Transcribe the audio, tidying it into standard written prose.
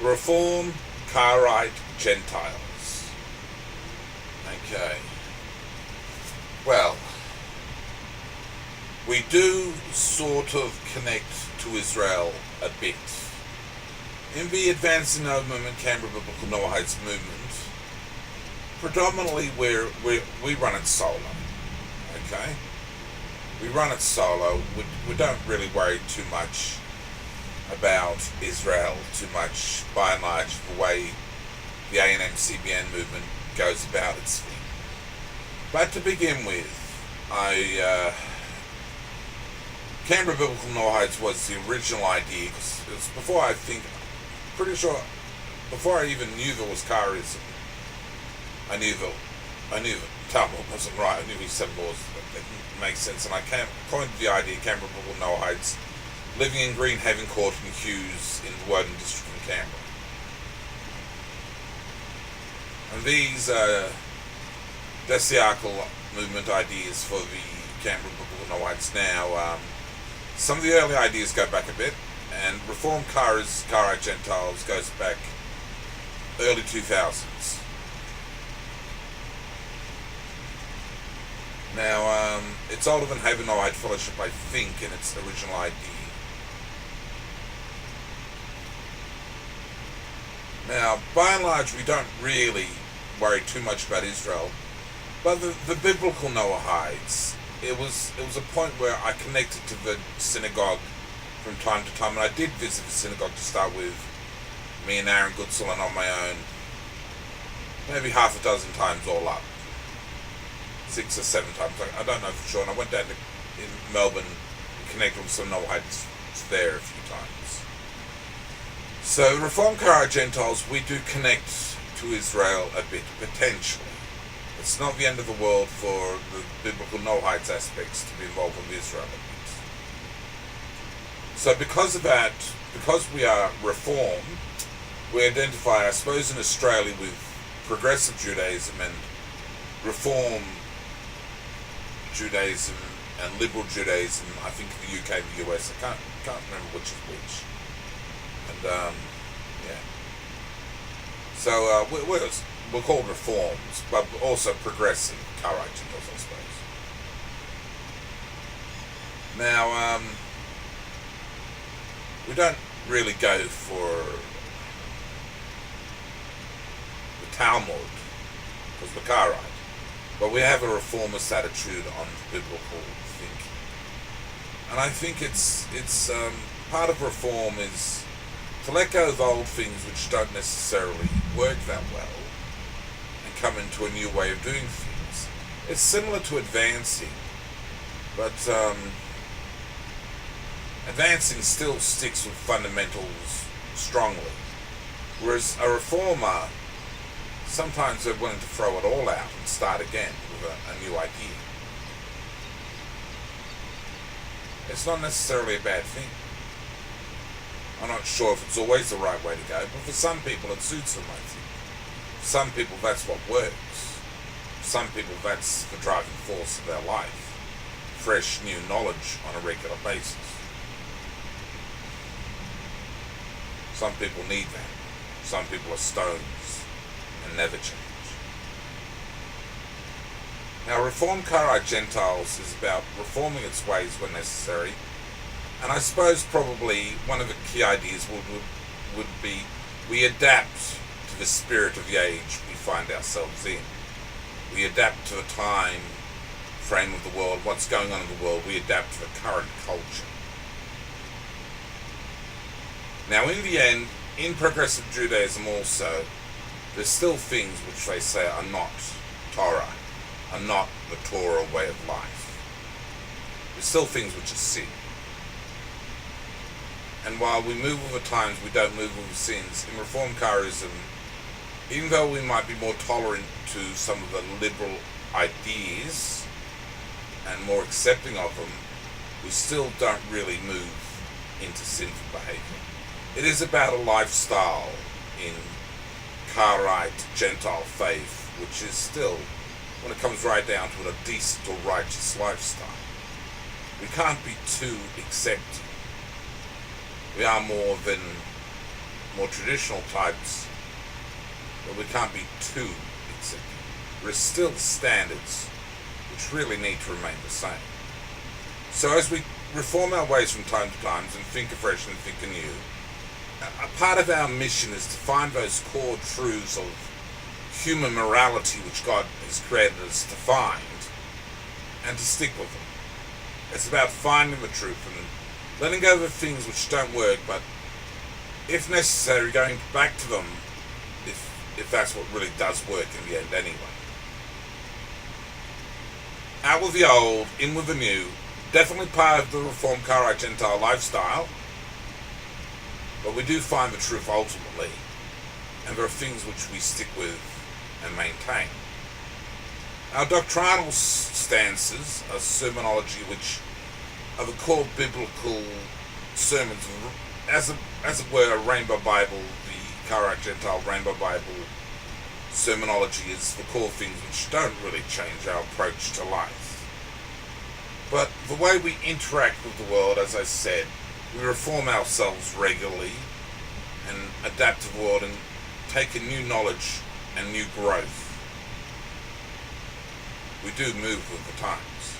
Reform Karaite Gentiles. Okay. Well, we do sort of connect to Israel a bit. In the Advancing Noah movement, Canberra Biblical Noahides movement, predominantly we run it solo. Okay? We run it solo. We don't really worry too much about Israel too much, by and large, the way the A&M CBN movement goes about its thing. But to begin with, Canberra Biblical Noahides was the original idea, because it was before before I even knew there was Karaism. I knew that Talmud wasn't right. I knew he said laws that didn't make sense, and I coined the idea Canberra Biblical Noahides, living in Greenhaven Court and Hughes in the Woden district in Canberra. And these Desiarchal movement ideas for the Canberra Biblical Noahides now, some of the early ideas go back a bit, and Reformed Karaite Gentiles goes back early 2000s. Now, it's older than Haven Noahide Fellowship, I think, in its original idea. Now, by and large, we don't really worry too much about Israel, but the biblical Noahides, it was a point where I connected to the synagogue from time to time, and I did visit the synagogue to start with, me and Aaron Goodsell, and on my own, maybe half a dozen times all up, 6 or 7 times, I don't know for sure, and I went down in Melbourne and connected with some Noahides there a few times. So, Reformed Karaite Gentiles, we do connect to Israel a bit, potentially. It's not the end of the world for the biblical Noahides aspects to be involved with Israel a bit. So because of that, because we are Reformed, we identify, I suppose, in Australia with Progressive Judaism and Reform Judaism and Liberal Judaism, I think in the UK and the US, I can't remember which is which. And, yeah. So, we're called Reforms, but also Progressive Karaite Gentiles, I suppose. Now, we don't really go for the Talmud, because we're Karaite, but we have a reformist attitude on biblical thinking. And I think it's part of reform is to let go of old things which don't necessarily work that well and come into a new way of doing things. It's similar to advancing, but advancing still sticks with fundamentals strongly, whereas a reformer, sometimes they're willing to throw it all out and start again with a new idea. It's not necessarily a bad thing. I'm not sure if it's always the right way to go, but for some people it suits them, I think. For some people that's what works. For some people that's the driving force of their life. Fresh, new knowledge on a regular basis. Some people need that. Some people are stones and never change. Now, Reformed Karaite Gentiles is about reforming its ways when necessary, and I suppose probably one of the key ideas would be we adapt to the spirit of the age we find ourselves in. We adapt to the time frame of the world, what's going on in the world. We adapt to the current culture. Now, in the end, in Progressive Judaism also, there's still things which they say are not Torah, are not the Torah way of life. There's still things which are sin. And while we move with the times, we don't move with the sins. In Reformed Karaism, even though we might be more tolerant to some of the liberal ideas and more accepting of them, we still don't really move into sinful behavior. It is about a lifestyle in Karaite Gentile faith, which is still, when it comes right down to it, a decent or righteous lifestyle. We can't be too accepting. We are more than more traditional types, but we can't be too accepting. There are still standards which really need to remain the same. So as we reform our ways from time to time and think afresh and think anew, a part of our mission is to find those core truths of human morality which God has created us to find and to stick with them. It's about finding the truth and letting go of the things which don't work, but if necessary, going back to them if that's what really does work in the end anyway. Out with the old, in with the new, definitely part of the Reformed Karaite Gentile lifestyle, but we do find the truth ultimately, and there are things which we stick with and maintain. Our doctrinal stances are sermonology, which are the core biblical sermons, as it were, a Rainbow Bible. The Karaite Gentile Rainbow Bible sermonology is the core things which don't really change our approach to life. But the way we interact with the world, as I said, we reform ourselves regularly and adapt to the world and take in new knowledge and new growth. We do move with the times.